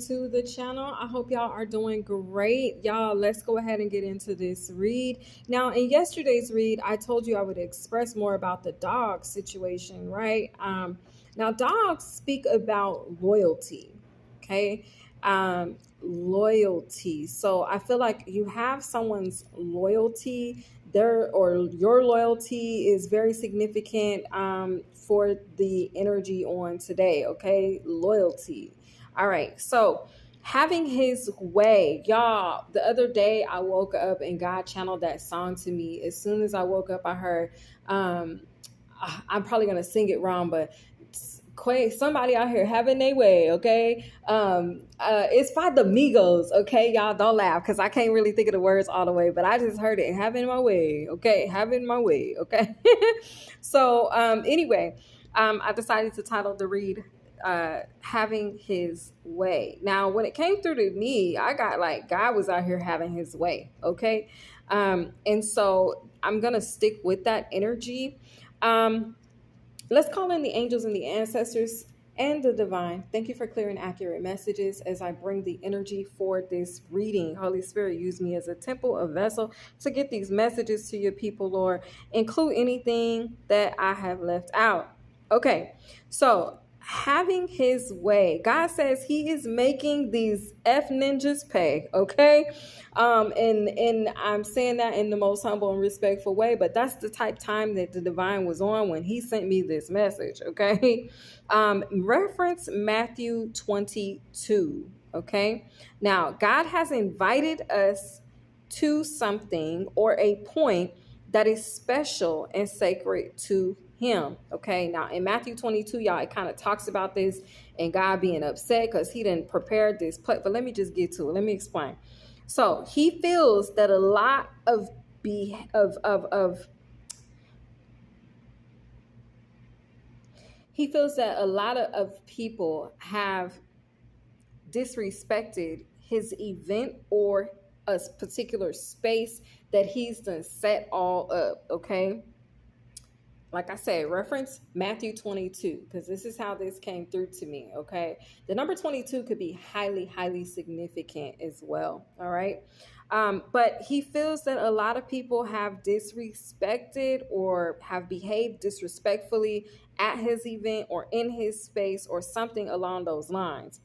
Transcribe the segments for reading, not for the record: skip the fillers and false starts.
to the channel. I hope y'all are doing great. Y'all, let's go ahead and get into this read. Now, in yesterday's read, I told you I would express more about the dog situation, right? Now, dogs speak about loyalty, okay? Loyalty. So I feel like you have someone's loyalty there, or your loyalty is very significant for the energy on today, okay? Loyalty. All right, so having his way, y'all. The other day I woke up and God channeled that song to me. As soon as I woke up, I heard um I'm probably gonna sing it wrong, but somebody out here having their way, okay? It's by the Migos, okay? Y'all don't laugh because I can't really think of the words all the way, but I just heard it, having my way, okay? Having my way, okay? So anyway, I decided to title the read having his way. Now, when it came through to me, I got like God was out here having his way, okay? And so I'm gonna stick with that energy. Um, Let's call in the angels and the ancestors and the divine. Thank you for clear and accurate messages as I bring the energy for this reading. Holy Spirit, use me as a temple, a vessel to get these messages to your people, Lord. Include anything that I have left out. Okay, so having his way. God says he is making these F ninjas pay, okay? And I'm saying that in the most humble and respectful way, but that's the type time that the divine was on when he sent me this message, okay? Reference Matthew 22, okay? Now, God has invited us to something or a point that is special and sacred to him. Okay. Now in Matthew 22, y'all, it kind of talks about this and God being upset because he didn't prepare this play. But let me just get to it. Let me explain. So he feels that a lot of he feels that a lot of people have disrespected his event or a particular space that he's done set all up. Okay. Like I said, reference Matthew 22, because this is how this came through to me, okay? The number 22 could be highly, highly significant as well, all right? But he feels that a lot of people have disrespected or have behaved disrespectfully at his event or in his space or something along those lines.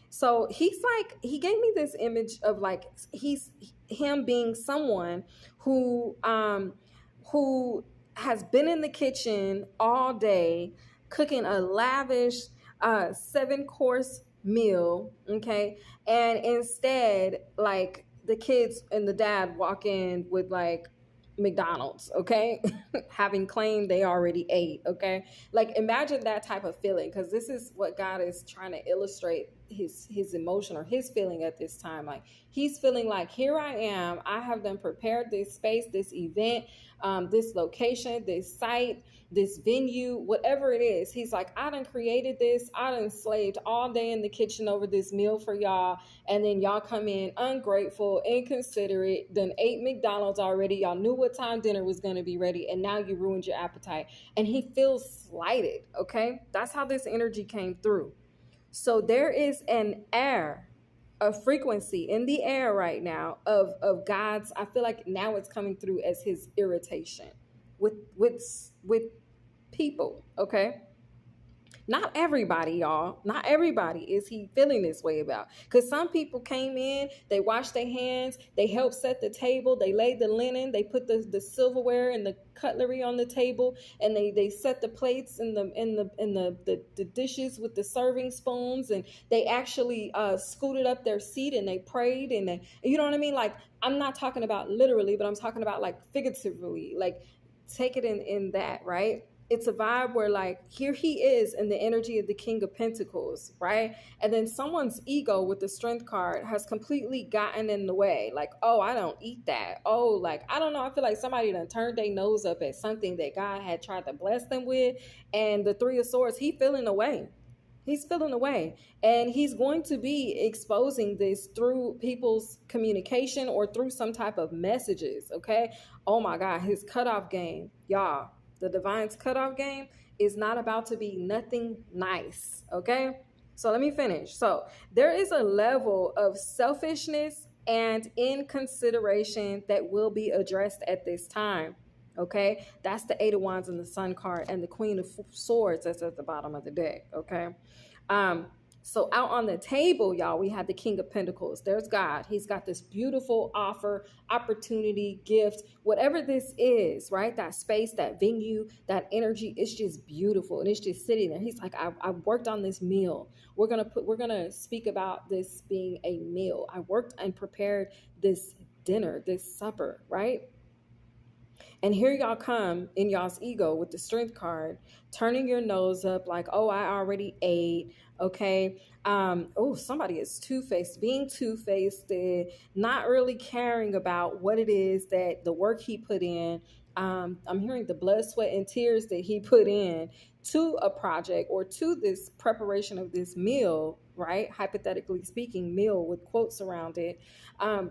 So he's like, he gave me this image of like, he's him being someone who has been in the kitchen all day cooking a lavish 7-course meal, okay? And instead, like the kids and the dad walk in with like McDonald's, okay? Having claimed they already ate, okay? Like imagine that type of feeling, because this is what God is trying to illustrate his emotion or his feeling at this time. Like he's feeling like, here I am, I have done prepared this space, this event, this location, this site, this venue, whatever it is. He's like, I done created this, I done slaved all day in the kitchen over this meal for y'all, and then y'all come in ungrateful, inconsiderate, done ate McDonald's already, y'all knew what time dinner was going to be ready, and now you ruined your appetite. And he feels slighted, okay? That's how this energy came through. So there is an air, a frequency in the air right now of God's. I feel like now it's coming through as his irritation with people, okay? Not everybody, y'all. Not everybody is he feeling this way about. Because some people came in, they washed their hands, they helped set the table, they laid the linen, they put the silverware and the cutlery on the table, and they set the plates and the dishes with the serving spoons, and they actually scooted up their seat and they prayed and they, you know what I mean? Like I'm not talking about literally, but I'm talking about like figuratively, like take it in that, right? It's a vibe where like here he is in the energy of the King of Pentacles, right? And then someone's ego with the Strength card has completely gotten in the way. Like, oh, I don't eat that. Oh, like, I don't know. I feel like somebody done turned their nose up at something that God had tried to bless them with. And the Three of Swords, he feeling away. He's feeling away, and he's going to be exposing this through people's communication or through some type of messages, okay? Oh my God, his cutoff game, y'all. The divine's cutoff game is not about to be nothing nice, okay? So let me finish. So there is a level of selfishness and inconsideration that will be addressed at this time. Okay, that's the Eight of Wands and the Sun card, and the Queen of Swords that's at the bottom of the deck. Okay, um, so out on the table, y'all, we have the King of Pentacles. There's God. He's got this beautiful offer, opportunity, gift, whatever this is, right? That space, that venue, that energy, it's just beautiful. And it's just sitting there. He's like, I worked on this meal. We're gonna speak about this being a meal. I worked and prepared this dinner, this supper, right? And here y'all come in y'all's ego with the Strength card, turning your nose up like, oh, I already ate. Okay. Oh, somebody is two-faced, being two-faced, not really caring about what it is that the work he put in. I'm hearing the blood, sweat, and tears that he put in to a project or to this preparation of this meal, right? Hypothetically speaking, meal with quotes around it. And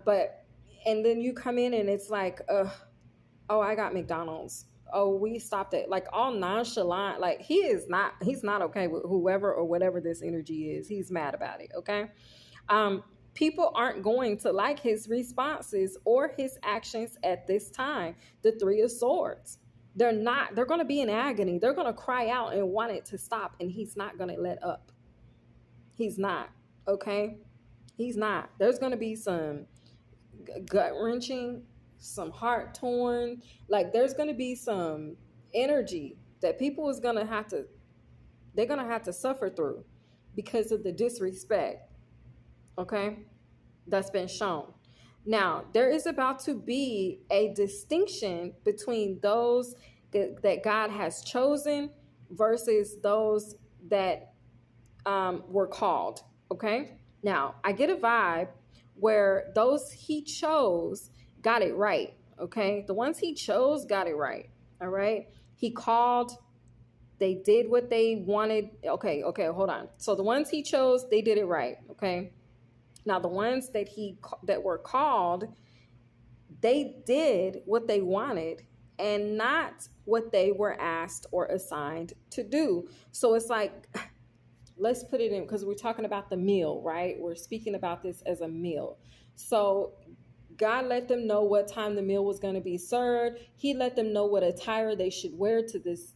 then you come in and it's like, oh, I got McDonald's. Oh, we stopped it. Like all nonchalant. Like he's not okay with whoever or whatever this energy is. He's mad about it. Okay. People aren't going to like his responses or his actions at this time. The Three of Swords. They're going to be in agony. They're going to cry out and want it to stop. And he's not going to let up. He's not. Okay. He's not. There's going to be some gut wrenching, some heart torn, like there's going to be some energy that people is going to have to, they're going to have to suffer through because of the disrespect, okay, that's been shown. Now there is about to be a distinction between those that God has chosen versus those that were called. Okay, now I get a vibe where those he chose got it right. Okay, the ones he chose got it right. All right, he called, they did what they wanted. Okay, hold on. So the ones he chose, they did it right. Okay, now the ones that were called, they did what they wanted and not what they were asked or assigned to do. So it's like, let's put it in, because we're talking about the meal, right? We're speaking about this as a meal. So God let them know what time the meal was going to be served. He let them know what attire they should wear to this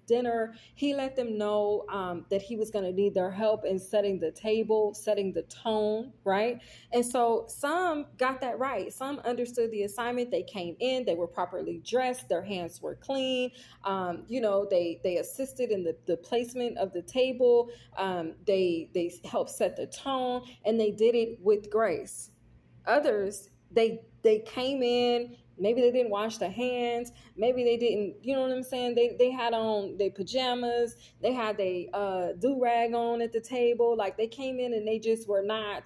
dinner. He let them know that he was going to need their help in setting the table, setting the tone, right? And so some got that right. Some understood the assignment. They came in, they were properly dressed, their hands were clean. They assisted in the placement of the table. They helped set the tone, and they did it with grace. Others, they came in, maybe they didn't wash their hands, maybe they didn't, you know what I'm saying, they had on their pajamas, they had their do-rag on at the table, like they came in and they just were not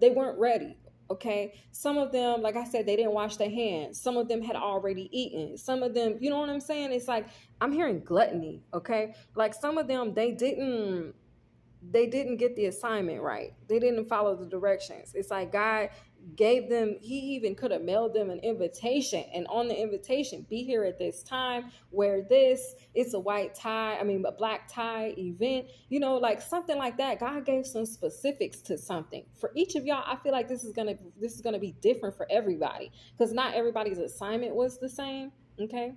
they weren't ready. Okay, some of them, like I said, they didn't wash their hands. Some of them had already eaten. Some of them, you know what I'm saying, it's like I'm hearing gluttony. Okay, like some of them, they didn't get the assignment right. They didn't follow the directions. It's like God gave them, he even could have mailed them an invitation, and on the invitation, be here at this time, wear this, it's a a black tie event, like something like that. God gave some specifics to something for each of y'all. I feel like this is gonna be different for everybody, because not everybody's assignment was the same. Okay,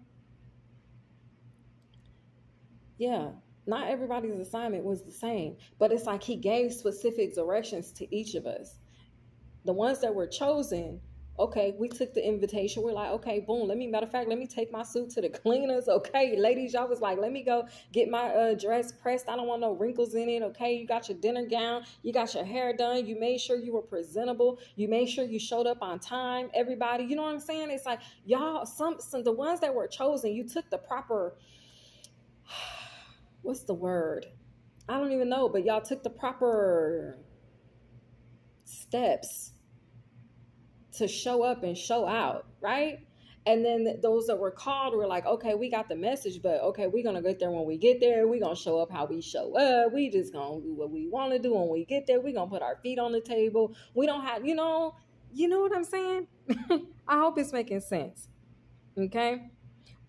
yeah, not everybody's assignment was the same, but it's like he gave specific directions to each of us. The ones that were chosen, okay, we took the invitation. We're like, okay, boom, let me take my suit to the cleaners. Okay, ladies, y'all was like, let me go get my dress pressed. I don't want no wrinkles in it. Okay, you got your dinner gown, you got your hair done, you made sure you were presentable, you made sure you showed up on time, everybody, you know what I'm saying? It's like, y'all, some the ones that were chosen, you took the proper, what's the word? I don't even know, but y'all took the proper steps to show up and show out, right? And then those that were called were like, okay, we got the message, but okay, we're going to get there when we get there. We're going to show up how we show up. We just going to do what we want to do when we get there. We're going to put our feet on the table. We don't have, you know what I'm saying? I hope it's making sense. Okay.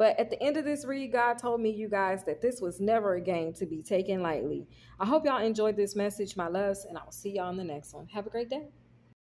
But at the end of this read, God told me, you guys, that this was never a game to be taken lightly. I hope y'all enjoyed this message, my loves, and I will see y'all in the next one. Have a great day.